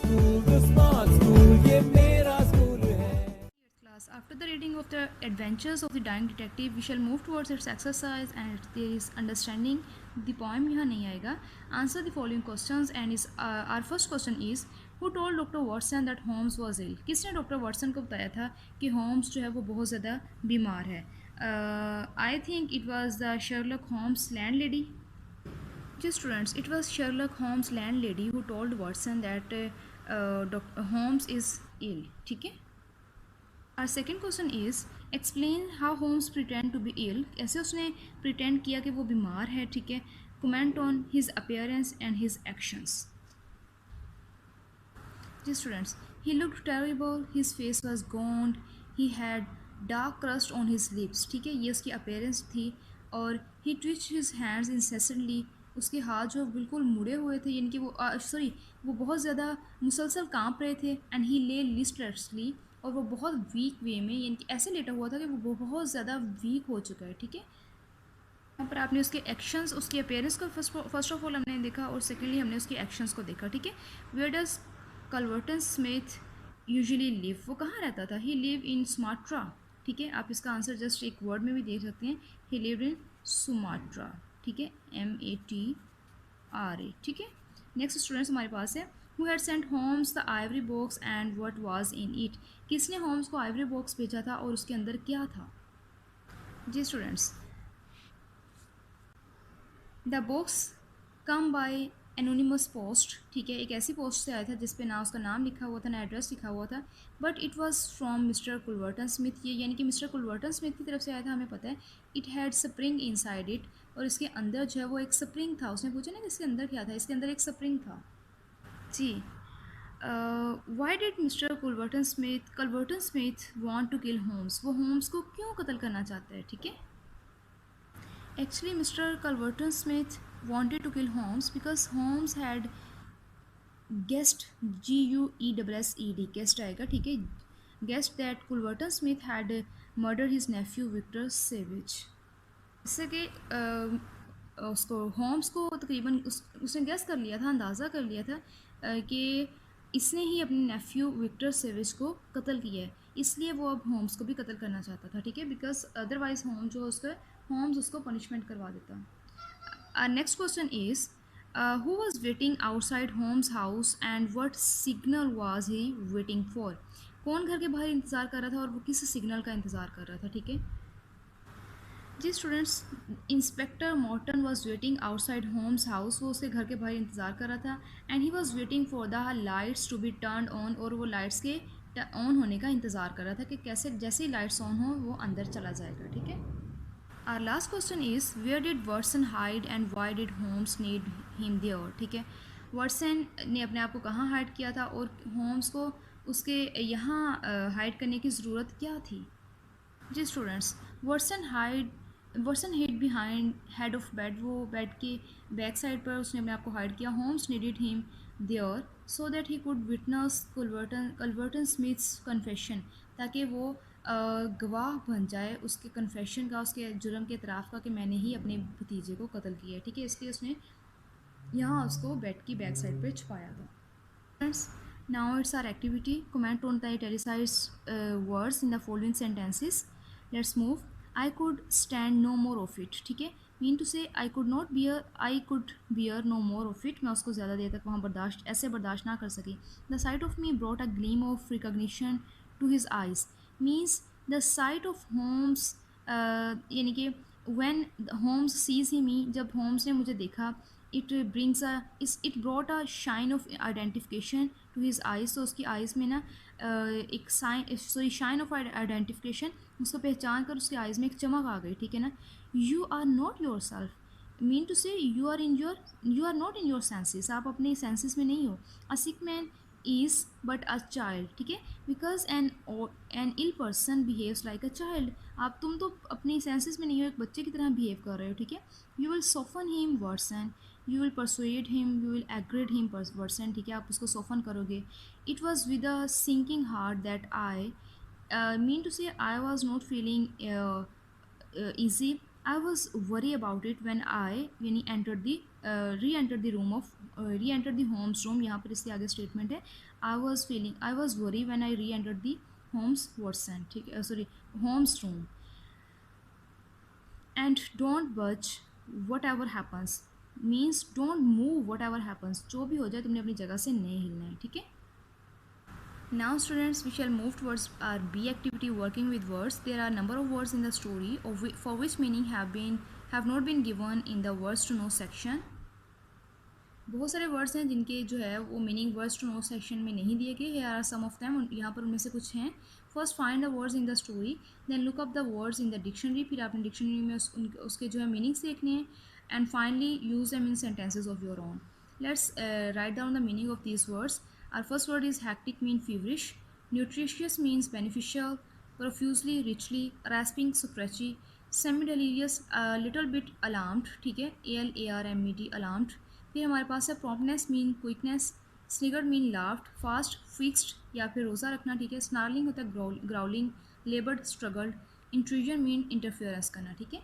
school, the smart school, ये मेरा school है. Class. After the reading of the adventures of the dying detective, we shall move towards its exercise and its understanding. The poem यहाँ नहीं आएगा. Answer the following questions and is our first question is who told Dr. Watson that Holmes was ill? किसने doctor Watson को बताया था कि Holmes जो है वो बहुत ज़्यादा बीमार है? I think it was the Sherlock Holmes landlady. जी students, it was Sherlock Holmes landlady who told Watson that Dr. Holmes is ill. ठीक है. Our second question is explain how Holmes pretend to be ill. ऐसे उसने pretend किया कि वो बीमार है. ठीक है. Comment on his appearance and his actions. जी students, he looked terrible, his face was gaunt, he had dark crust on his lips. ठीक है, ये उसकी appearance थी. और he twitched his hands incessantly. उसके हाथ जो बिल्कुल मुड़े हुए थे, यानी कि वो बहुत ज़्यादा मुसलसल कांप रहे थे. एंड ही ले लिस्टलेसली, और वो बहुत वीक वे में, यानी कि ऐसे लेटा हुआ था कि वो बहुत ज़्यादा वीक हो चुका है. ठीक है. यहाँ पर आपने उसके एक्शंस, उसकी अपेयरेंस को फर्स्ट ऑफ ऑल हमने देखा, और सेकेंडली हमने उसके एक्शंस को देखा. ठीक है. Where does Culverton Smith usually live? वो कहाँ रहता था? He live in Sumatra. ठीक है. आप इसका आंसर जस्ट एक वर्ड में भी देख सकते हैं. ही लिव इन सुमाट्रा. ठीक है. MATRA. ठीक है. नेक्स्ट स्टूडेंट्स हमारे पास है who had sent Holmes the ivory box and what was in it? किसने होम्स को आइवरी बॉक्स भेजा था और उसके अंदर क्या था? जी students, the box come by anonymous post. ठीक है. एक ऐसी पोस्ट से आया था जिस पे ना उसका नाम लिखा हुआ था ना एड्रेस लिखा हुआ था. But it was from Mister Culverton Smith. ये यानी कि मिस्टर कुलवर्टन स्मिथ की तरफ से आया था, हमें पता है. It had spring inside it, और इसके अंदर जो है वो एक स्प्रिंग था. उसने पूछा ना कि इसके अंदर क्या था? इसके अंदर एक स्प्रिंग था. जी. Why did Mister Culverton Smith want to kill Holmes? वो होम्स को क्यों कत्ल करना चाहता है? ठीक है. Actually, Mr. Culverton Smith wanted to kill Holmes because Holmes had guessed, GUESSED, guessed आएगा. ठीक है. Guessed that Culverton Smith had murdered his nephew Victor Savage. इससे कि उसको होम्स को तकरीबन उसने गेस कर लिया था, अंदाज़ा कर लिया था कि इसने ही अपने नेफ्यू विक्टर सेविज को कत्ल किया है. इसलिए वो अब होम्स को भी कत्ल करना चाहता था. ठीक है. बिकॉज अदरवाइज होम्स उसको पनिशमेंट करवा देता. Next question is who was waiting outside Holmes house and what signal was he waiting for? कौन घर के बाहर इंतज़ार कर रहा था और वो किस सिग्नल का इंतज़ार कर रहा था? ठीक है. जी students, inspector Morton was waiting outside Holmes house. वो उसके घर के बाहर इंतज़ार कर रहा था. And he was waiting for the lights to be turn on, और वो लाइट्स के ऑन होने का इंतज़ार कर रहा था कि कैसे जैसे ही लाइट्स ऑन हो वो अंदर चला जाएगा. ठीक है. Our last question is where did Watson hide and why did Holmes need him there? ठीक है. वाटसन ने अपने आप को कहाँ हाइड किया था और होम्स को उसके यहाँ हाइड करने की ज़रूरत क्या थी? जी students, Watson hid behind head of bed. वो बेड के बैक साइड पर उसने अपने आप को हाइड किया. Holmes needed him there so that he could witness Culverton Smith's confession, ताकि वो गवाह बन जाए उसके कन्फेशन का, उसके जुर्म के इतराफ़ का कि मैंने ही अपने भतीजे को कत्ल किया है. ठीक है. इसलिए उसने यहाँ उसको बेड की बैक साइड पर छुपाया था. Friends, now it's our activity. Comment on the italicized words in the following sentences. Let's move. I could stand no more of it. ठीक है. Mean to say I could bear no more of it. मैं उसको ज़्यादा देर तक वहाँ बर्दाश्त ना कर सकी. The sight of me brought a gleam of recognition to his eyes. Means the sight of Holmes, यानी कि when Holmes sees me, जब Holmes ने मुझे देखा, it brought a shine of identification to his eyes. तो उसकी eyes में ना एक शाइन ऑफ आइडेंटिफिकेशन, उसको पहचान कर उसकी आइज़ में एक चमक आ गई. ठीक है ना. You are not yourself. Mean to say you are not in your senses. आप अपने सेंसेस में नहीं हो. A sick man is but a child. ठीक है. Because an ill person behaves like a child. तुम तो अपनी सेंसेस में नहीं हो, एक बच्चे की तरह बिहेव कर रहे हो. ठीक है. You will soften him Watson, you will persuade him, you will agreed him Watson. ठीक है. आप उसको सोफन करोगे. It was with a sinking heart that I mean to say I was not feeling easy. I was worried about it when he re-entered the room of reenter the Holmes room, यहाँ पर इसके आगे statement है I was worry when I reenter the Holmes Watson, ठीक है, sorry Holmes room, and don't budge whatever happens, means don't move whatever happens, जो भी हो जाए तुमने अपनी जगह से नहीं हिलना है, ठीक है। Now students, we shall move towards our B activity, working with words. There are a number of words in the story for which meaning have not been given in the words to know section. बहुत सारे words हैं जिनके जो है वो meaning words to know section में नहीं दिए गए। Here are some of them, यहाँ पर उनमें से कुछ हैं। First find the words in the story, then look up the words in the dictionary, फिर आपने डिक्शनरी में उसके जो है मीनिंग्स देखने हैं, and finally use them in sentences of your own. Let's write down the meaning of these words. Our first word is hectic, mean feverish. Nutritious means beneficial. Profusely, richly. Rasping, scratchy. Semi-delirious, a little bit alarmed, ठीक है, ALARMED, alarmed. फिर हमारे पास है promptness mean quickness. Sniggered mean laughed. Fast, fixed या फिर रोज़ा रखना, ठीक है. Snarling होता है growling. Labored, struggled. Intrusion mean interference करना, ठीक है.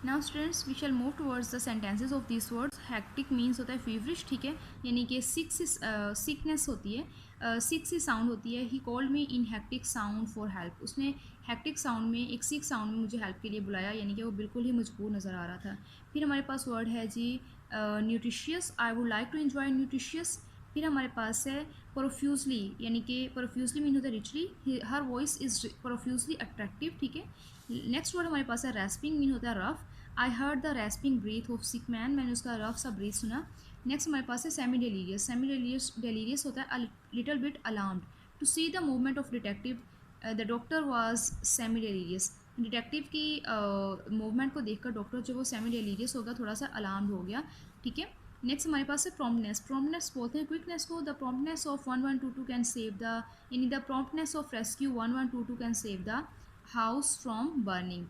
Now students, we shall move towards the sentences of this words. Hectic means होता है फीवरिश, ठीक है, यानी कि सिकनेस होती है, सिक सी साउंड होती है। He called me in hectic sound for help, उसने हैक्टिक साउंड में, एक सिक साउंड में मुझे हेल्प के लिए बुलाया, यानी कि वो बिल्कुल ही मजबूर नज़र आ रहा था। फिर हमारे पास वर्ड है जी nutritious, I would like to enjoy nutritious. फिर हमारे पास है प्रोफ्यूजली, यानी कि प्रोफ्यूजली मीन होता है richly, her voice is profusely attractive, ठीक है। नेक्स्ट वर्ड हमारे पास है रेस्पिंग, मीन होता है rough. I heard the rasping breath of sick man, मैंने उसका रफ सा ब्रीथ सुना। नेक्स्ट हमारे पास है सेमी डेलीरियस, डेलीरियस होता है little bit alarmed. To see the movement of detective, the doctor was semi delirious, detective की मूवमेंट को देखकर डॉक्टर जो वो सेमी डेलीरियस होगा, थोड़ा सा अलार्म्ड हो गया, ठीक है। नेक्स्ट हमारे पास है प्रॉम्प्टनेस, प्रॉम्प्टनेस बोलते हैं क्विकनेस को। The promptness of 1122 can save the, यानी the promptness of rescue 1122 can save the house from burning,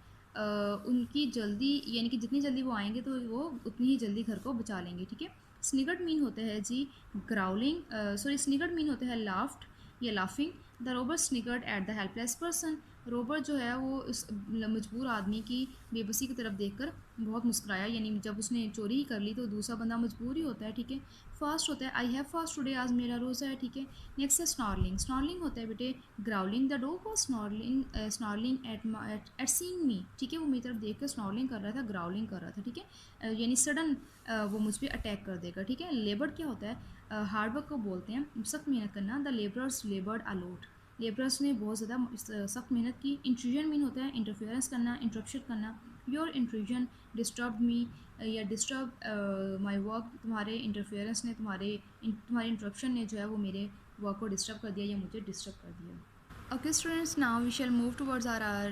उनकी जल्दी, यानी कि जितनी जल्दी वो आएंगे तो वो उतनी ही जल्दी घर को बचा लेंगे, ठीक है। स्निगर्ड मीन होता है जी ग्राउलिंग, सॉरी स्निगर्ड मीन होता है लाफ्ड या laughing. The robber sniggered at the helpless person, robber जो है वो इस मजबूर आदमी की बेबसी की तरफ देखकर बहुत मुस्कुराया, यानी जब उसने चोरी ही कर ली तो दूसरा बंदा मजबूर ही होता है, ठीक है। फास्ट होता है आई हैव फास्ट टुडे, आज मेरा रोज़ा है, ठीक है। नेक्स्ट है स्नॉर्लिंग, स्नॉर्लिंग होता है बेटे growling. The dog was snarling at seeing me, ठीक है, वो मेरी तरफ देख कर स्नॉर्लिंग कर रहा था, ग्राउलिंग कर रहा था, ठीक है, यानी सडन वो मुझ पर अटैक कर देगा, ठीक है। लेबर्ड क्या होता है, हार्डवर्क को बोलते हैं, सख्त मेहनत करना। The labourers laboured a lot, labourers ने बहुत ज़्यादा सख्त मेहनत की। इंट्रूजन मीन होता है इंटरफेरेंस करना, इंटरप्शन करना। योर इंट्रूजन डिस्टर्ब मी या डिस्टर्ब माय वर्क, तुम्हारे इंटरफेरेंस ने, तुम्हारी इंटरप्शन ने जो है वो मेरे वर्क को डिस्टर्ब कर दिया या मुझे डिस्टर्ब कर दिया। Okay students, now we shall move towards our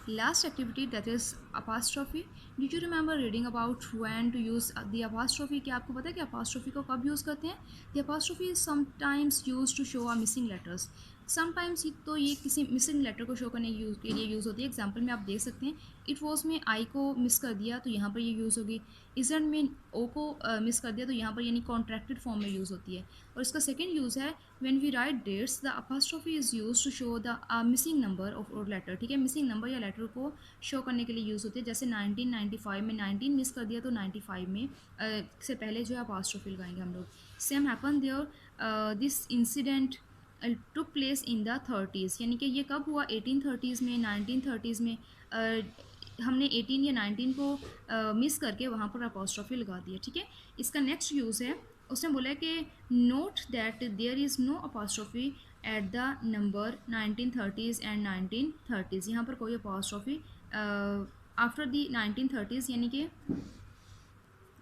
last activity, that is apostrophe. Did you remember reading about when to use the apostrophe? क्या आपको पता है कि apostrophe को कब यूज़ करते हैं? The apostrophe is sometimes used to show a missing letters. Sometimes तो ये किसी मिसिंग लेटर को शो करने के लिए यूज़ होती है। एग्जाम्पल में आप देख सकते हैं, इट वॉज में आई को मिस कर दिया तो यहाँ पर ये यूज़ होगी। इजंट में ओ को मिस कर दिया तो यहाँ पर यानी कॉन्ट्रैक्टेड फॉर्म में यूज़ होती है। और इसका सेकंड यूज़ है when we write dates, the apostrophe is use to show the missing number of or letter, ठीक है, मिसिंग नंबर या लेटर को शो करने के लिए यूज़ होती है। जैसे 1995 में 19 मिस कर दिया तो 95 में से पहले जो है अपॉस्ट्रोफी लगाएंगे हम लोग। Same happen there, this incident took place in the 30s, यानी कि ये कब हुआ, 1830s में, 1930s में। हमने 18 या 19 को मिस करके वहाँ पर अपॉस्ट्रोफी लगा दिया, ठीक है। इसका नेक्स्ट यूज़ है, उसने बोला कि note that there is no apostrophe at the number 1930s and 1930s, यहाँ पर कोई अपॉस्ट्रोफी आफ्टर द 1930s, यानी कि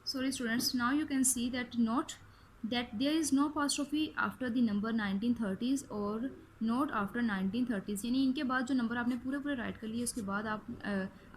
sorry students, now you can see that note that there is no apostrophe after the number 1930s और note after 1930s, यानी इनके बाद जो नंबर आपने पूरे राइट कर लिए उसके बाद आप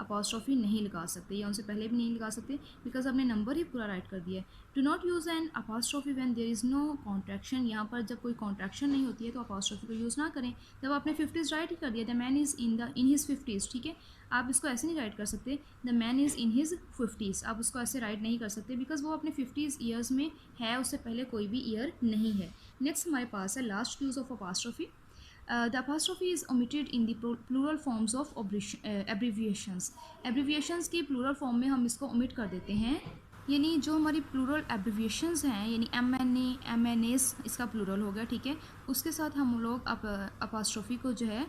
अपॉस्ट्रोफी नहीं लगा सकते या उनसे पहले भी नहीं लगा सकते, बिकॉज आपने नंबर ही पूरा राइट कर दिया है। Do not use an apostrophe when there is no contraction, यहाँ पर जब कोई कॉन्ट्रैक्शन नहीं होती है तो अपॉस्ट्रोफी को यूज़ ना करें। जब आपने 50s राइट ही कर दिया, the man is in his 50s, ठीक है, आप इसको ऐसे नहीं राइट कर सकते, the man is in his 50s, आप उसको ऐसे राइट नहीं कर सकते बिकॉज वो अपने 50s ईयर्स में है, उससे पहले कोई भी ईयर नहीं है। नेक्स्ट हमारे पास है last use of apostrophe. The apostrophe is omitted in the plural forms of abbreviations. Abbreviations की plural form में हम इसको omit कर देते हैं। यानी जो हमारी प्लूरल एब्रिविएशंस हैं, यानी MNA इसका प्लूरल हो गया, ठीक है, उसके साथ हम लोग अपास्ट्रोफी को जो है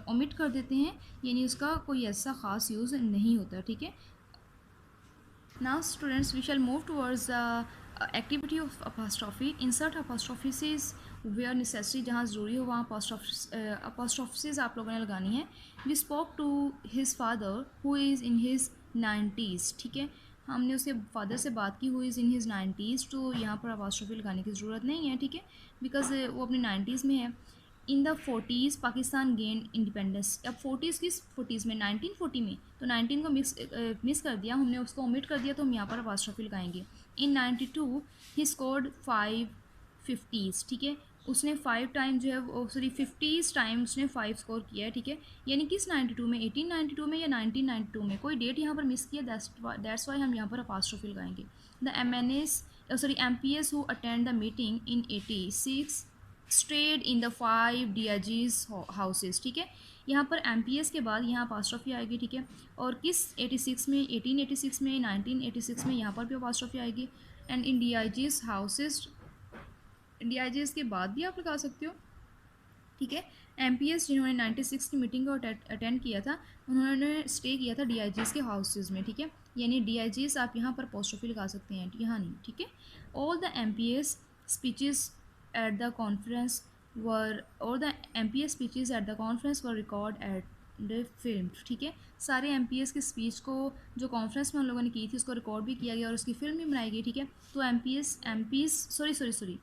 ओमिट कर देते हैं, यानी उसका कोई ऐसा ख़ास यूज़ नहीं होता, ठीक है। Now students, we shall move towards the activity of apostrophe. Insert apostrophes where necessary, जहाँ ज़रूरी हो वहाँ apostrophes आप लोगों ने लगानी है. We spoke to his father who is in his 90s, ठीक है, हमने उसके फादर से बात की, who is in his 90s, तो यहाँ पर apostrophe लगाने की ज़रूरत नहीं है, ठीक है, बिकॉज वो अपनी 90s में है. In the 40s Pakistan gain independence. अब 40s किस 40s में, 1940 में, तो 19 को मिस कर दिया हमने, उसको ओमिट कर दिया, तो हम यहाँ पर अपॉस्ट्रोफी लगाएंगे. इन 92 ही स्कोर्ड 5 50s, ठीक है, उसने 5 टाइम जो है, सॉरी 50s टाइम उसने 5 स्कोर किया है, ठीक है, यानी किस 92 में, 1892 में या 1992 में, कोई डेट यहाँ पर मिस किया, दैट्स वाई हम यहाँ पर अपॉस्ट्रोफी लगाएंगे. The MPs who attend the meeting in 86 strayed in the 5 DIGs houses, ठीक है, यहाँ पर MPS के बाद यहाँ अपॉस्ट्रोफी आएगी, ठीक है, और किस 86 में, 1886 में, 1986 में यहाँ पर भी अपॉस्ट्रोफी आएगी. And in DIGs houses, DIGs के बाद भी आप लगा सकते हो, ठीक है. MPS जिन्होंने 96 की मीटिंग को अटेंड किया था, उन्होंने स्टे किया था DIGs के हाउसेज में, ठीक है, यानी DIGs आप यहाँ पर अपॉस्ट्रोफी लगा सकते हैं, यहाँ नहीं, ठीक है. All the MPS speeches at the conference were record at the film, ठीक है, सारे MPS की स्पीच को जो कॉन्फ्रेंस में हम लोगों ने की थी उसको रिकॉर्ड भी किया गया और उसकी फिल्म भी बनाई गई, ठीक है. तो MPs sorry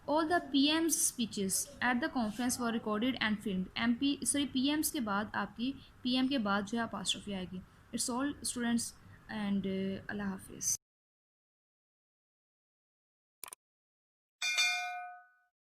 all the PM's speeches at the conference were recorded and filmed. PMs के बाद आपकी PM के बाद जो है अपॉस्ट्रोफी आएगी. इट्स ऑल स्टूडेंट्स एंड अल्लाह हाफिज़.